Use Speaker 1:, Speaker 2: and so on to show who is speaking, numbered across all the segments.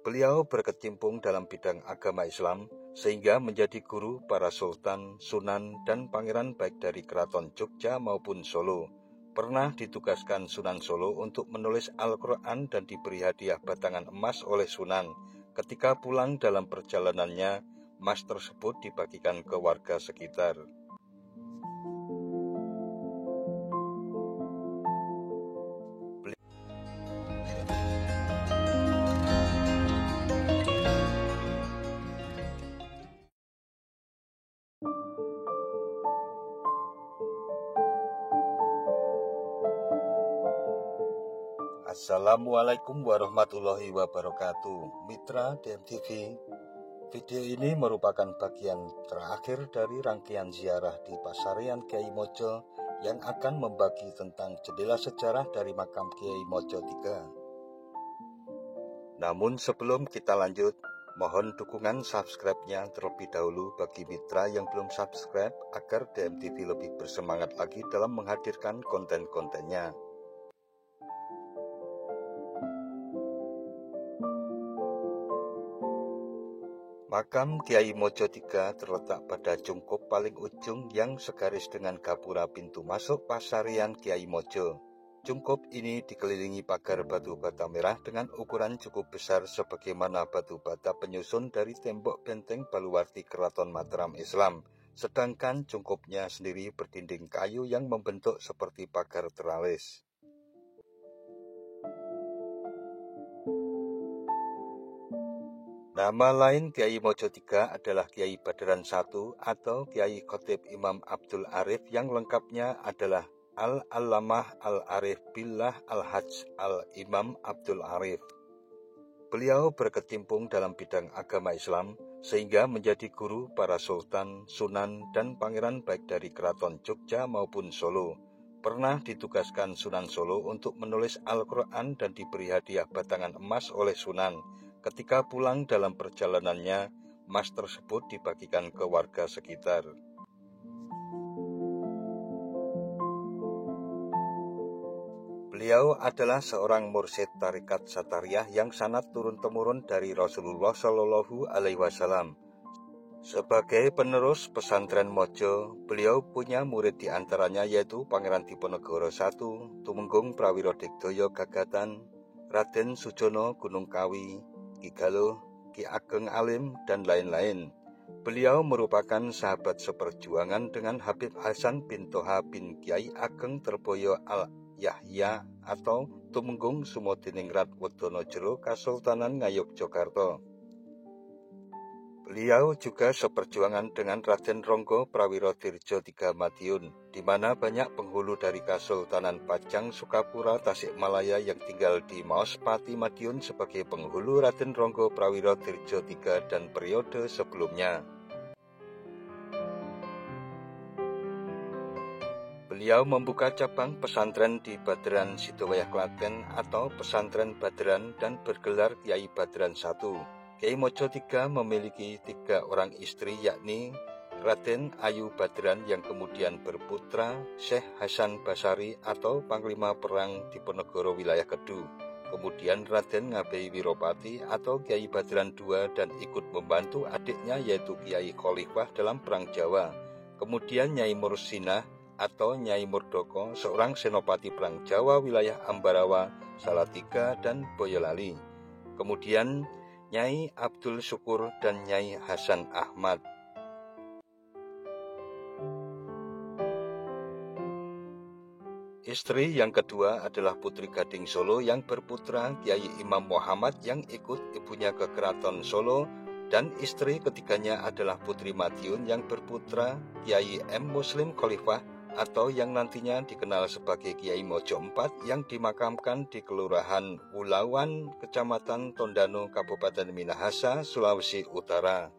Speaker 1: Beliau berkecimpung dalam bidang agama Islam sehingga menjadi guru para sultan, sunan, dan pangeran baik dari keraton Jogja maupun Solo. Pernah ditugaskan Sunan Solo untuk menulis Al-Quran dan diberi hadiah batangan emas oleh Sunan. Ketika pulang dalam perjalanannya, emas tersebut dibagikan ke warga sekitar. Assalamualaikum warahmatullahi wabarakatuh. Mitra DMTV, video ini merupakan bagian terakhir dari rangkaian ziarah di Pasarian Kiai Mojo yang akan membagi tentang jendela sejarah dari makam Kiai Mojo III. Namun sebelum kita lanjut, mohon dukungan subscribe-nya terlebih dahulu bagi mitra yang belum subscribe agar DMTV lebih bersemangat lagi dalam menghadirkan konten-kontennya. Makam Kiai Mojo III terletak pada cungkup paling ujung yang segaris dengan gapura pintu masuk Pasarian Kiai Mojo. Cungkup ini dikelilingi pagar batu bata merah dengan ukuran cukup besar sebagaimana batu bata penyusun dari tembok benteng Baluwarti Keraton Mataram Islam. Sedangkan cungkupnya sendiri berdinding kayu yang membentuk seperti pagar teralis. Nama lain Kiai Mojo III adalah Kiai Badran I atau Kiai Khotib Imam Abdul Arif yang lengkapnya adalah Al-Allamah Al-Arif Billah Al-Hajj Al-Imam Abdul Arif. Beliau berkecimpung dalam bidang agama Islam sehingga menjadi guru para sultan, sunan, dan pangeran baik dari keraton Jogja maupun Solo. Pernah ditugaskan Sunan Solo untuk menulis Al-Quran dan diberi hadiah batangan emas oleh Sunan. Ketika pulang dalam perjalanannya, emas tersebut dibagikan ke warga sekitar. Beliau adalah seorang mursyid tarekat Satariyah yang sanad turun-temurun dari Rasulullah Shallallahu Alaihi Wasallam. Sebagai penerus pesantren Mojo, beliau punya murid di antaranya yaitu Pangeran Diponegoro I, Tumenggung Prawiro Digdoyo Gagatan, Raden Sujono Gunung Kawi, Ki Galuh, Ki Ageng Alim, dan lain-lain. Beliau merupakan sahabat seperjuangan dengan Habib Hasan bin Toha bin Kiai Ageng Terboyo Al-Yahya atau Tumenggung Sumodiningrat Wedonojero Kasultanan Ngayogyakarta. Beliau juga seperjuangan dengan Raden Ronggo Prawiro Dirjo III Madiun, di mana banyak penghulu dari Kasultanan Pajang, Sukapura, Tasikmalaya yang tinggal di Maospati Madiun sebagai penghulu Raden Ronggo Prawiro Dirjo III dan periode sebelumnya. Beliau membuka cabang pesantren di Badran Sidowayah Klaten atau Pesantren Badran dan bergelar Kiai Badran I. Kiai Mojo III memiliki 3 orang istri yakni Raden Ayu Badran yang kemudian berputra Syekh Hasan Basari atau Panglima Perang Diponegoro Wilayah Kedu. Kemudian Raden Ngabei Wiropati atau Kiai Badran II dan ikut membantu adiknya yaitu Kiai Khalifah dalam Perang Jawa. Kemudian Nyai Mursinah atau Nyai Murdoko, seorang senopati Perang Jawa wilayah Ambarawa, Salatiga, dan Boyolali. Kemudian Nyai Abdul Syukur dan Nyai Hasan Ahmad. Istri yang kedua adalah Putri Gading Solo yang berputra Kiai Imam Muhammad yang ikut ibunya ke Keraton Solo, dan istri ketiganya adalah Putri Madiun yang berputra Kiai M. Muslim Khalifah atau yang nantinya dikenal sebagai Kiai Mojo IV yang dimakamkan di Kelurahan Wulawan, Kecamatan Tondano, Kabupaten Minahasa, Sulawesi Utara.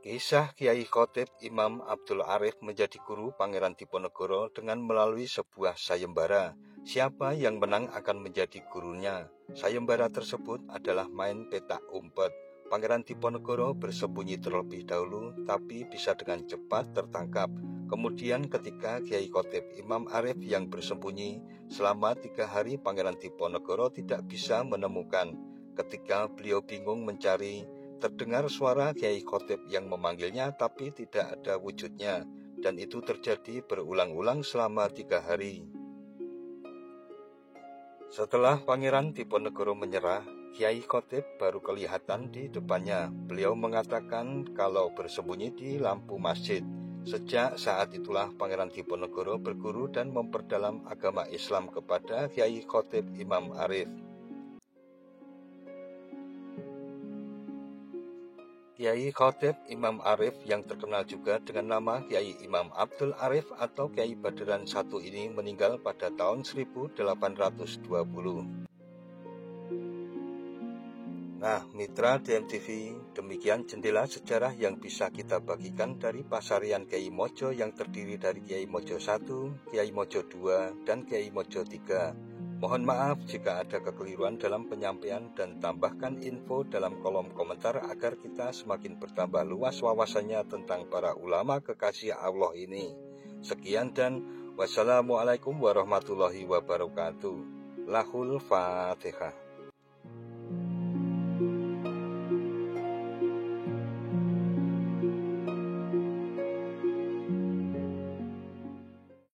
Speaker 1: Kisah Kiai Khotib Imam Abdul Arif menjadi guru Pangeran Diponegoro dengan melalui sebuah sayembara. Siapa yang menang akan menjadi gurunya. Sayembara tersebut adalah main petak umpet. Pangeran Diponegoro bersembunyi terlebih dahulu, tapi bisa dengan cepat tertangkap. Kemudian ketika Kiai Khotib Imam Arif yang bersembunyi selama 3 hari, Pangeran Diponegoro tidak bisa menemukan. Ketika beliau bingung mencari, terdengar suara Kiai Khotib yang memanggilnya, tapi tidak ada wujudnya. Dan itu terjadi berulang-ulang selama 3 hari. Setelah Pangeran Diponegoro menyerah, Kiai Khotib baru kelihatan di depannya. Beliau mengatakan kalau bersembunyi di lampu masjid. Sejak saat itulah Pangeran Diponegoro berguru dan memperdalam agama Islam kepada Kiai Khotib Imam Arif. Kiai Khotib Imam Arif yang terkenal juga dengan nama Kiai Imam Abdul Arif atau Kiai Baderan I ini meninggal pada tahun 1820. Nah, mitra DMTV, demikian jendela sejarah yang bisa kita bagikan dari Pasarian Kiai Mojo yang terdiri dari Kiai Mojo I, Kiai Mojo II, dan Kiai Mojo III. Mohon maaf jika ada kekeliruan dalam penyampaian dan tambahkan info dalam kolom komentar agar kita semakin bertambah luas wawasannya tentang para ulama kekasih Allah ini. Sekian dan wassalamualaikum warahmatullahi wabarakatuh. Lahul Fatihah.